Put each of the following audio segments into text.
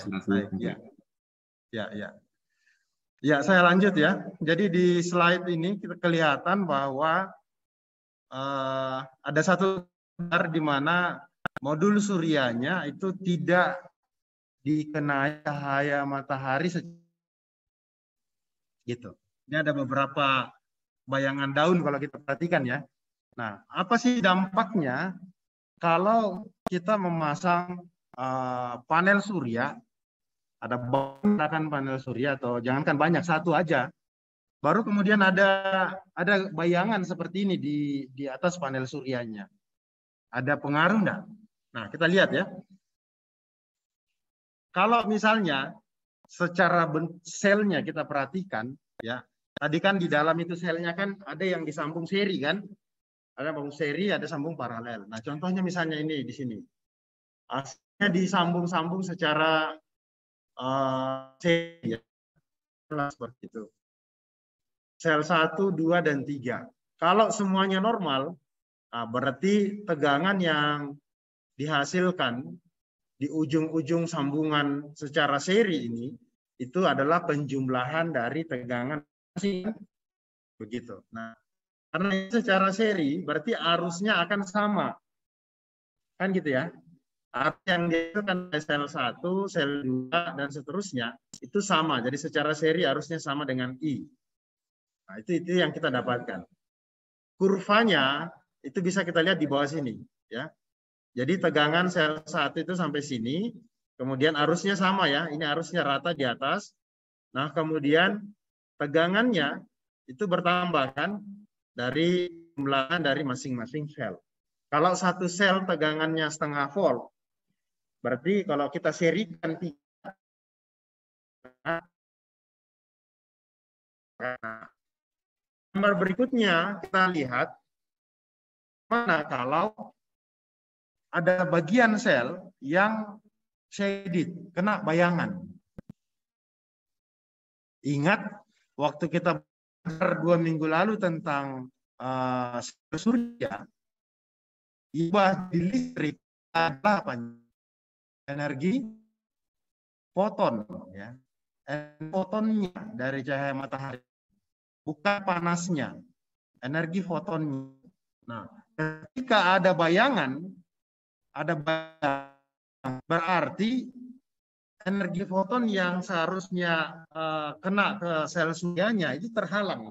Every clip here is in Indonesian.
presentasi. Ya. Ya, saya lanjut ya. Jadi di slide ini kita kelihatan bahwa ada satu di mana modul suryanya itu tidak dikenai cahaya matahari gitu. Ini ada beberapa bayangan daun kalau kita perhatikan ya. Nah, apa sih dampaknya kalau kita memasang panel surya, ada banyak panel surya atau jangankan banyak, satu aja, baru kemudian ada bayangan seperti ini di atas panel suryanya. Ada pengaruh enggak? Nah, kita lihat ya. Kalau misalnya secara selnya kita perhatikan ya, tadi kan di dalam itu selnya kan ada yang disambung seri kan? Ada sambung seri, ada sambung paralel. Nah, contohnya misalnya ini di sini. Aslinya disambung-sambung secara seri ya. Seperti itu. Sel 1, 2, dan 3. Kalau semuanya normal, berarti tegangan yang dihasilkan di ujung-ujung sambungan secara seri ini itu adalah penjumlahan dari tegangan begitu. Nah, karena secara seri berarti arusnya akan sama. Kan gitu ya. Arus yang dihasilkan oleh sel 1, sel 2 dan seterusnya itu sama. Jadi secara seri arusnya sama dengan I. Nah, itu yang kita dapatkan. Kurvanya itu bisa kita lihat di bawah sini ya. Jadi tegangan sel 1 itu sampai sini, kemudian arusnya sama ya, ini arusnya rata di atas. Nah, kemudian tegangannya itu bertambah kan dari jumlahan dari masing-masing sel. Kalau satu sel tegangannya 0,5 volt, berarti kalau kita serikan 3, gambar berikutnya kita lihat mana kalau ada bagian sel yang shaded, kena bayangan. Ingat waktu kita belajar 2 minggu lalu tentang sel surya, di listrik adalah apa? Energi foton, ya. Fotonnya dari cahaya matahari, bukan panasnya, energi fotonnya. Nah, ketika ada bayangan, berarti energi foton yang seharusnya kena ke sel suryanya itu terhalang.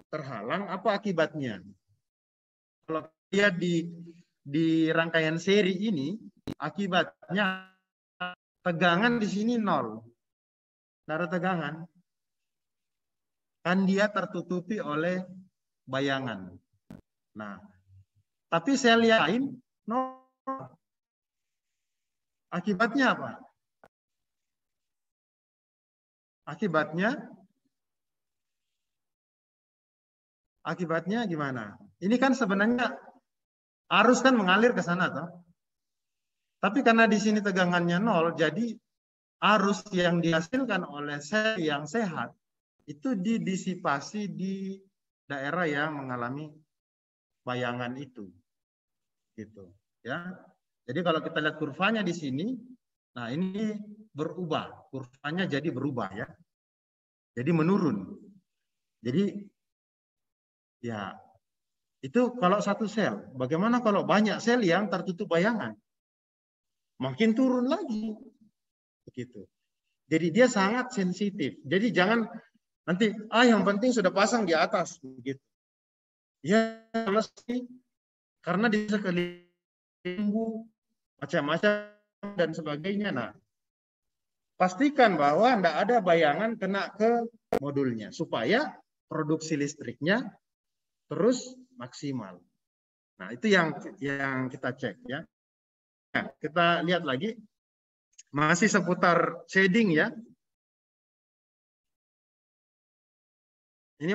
Terhalang apa akibatnya? Kalau lihat di rangkaian seri ini, akibatnya tegangan di sini 0. Tidak ada tegangan. Kan dia tertutupi oleh bayangan. Nah, tapi sel lain 0. Akibatnya apa? Akibatnya gimana? Ini kan sebenarnya arus kan mengalir ke sana toh. Tapi karena di sini tegangannya 0, jadi arus yang dihasilkan oleh sel yang sehat itu didisipasi di daerah yang mengalami bayangan itu. Gitu, ya. Jadi kalau kita lihat kurvanya di sini, nah ini berubah, kurvanya jadi berubah ya. Jadi menurun. Jadi ya itu kalau satu sel. Bagaimana kalau banyak sel yang tertutup bayangan? Makin turun lagi. Begitu. Jadi dia sangat sensitif. Jadi jangan nanti yang penting sudah pasang di atas begitu. Ya mesti karena di sekeliling macam-macam dan sebagainya. Nah, pastikan bahwa tidak ada bayangan kena ke modulnya supaya produksi listriknya terus maksimal. Nah, itu yang kita cek ya. Nah, kita lihat lagi masih seputar shading ya. Ini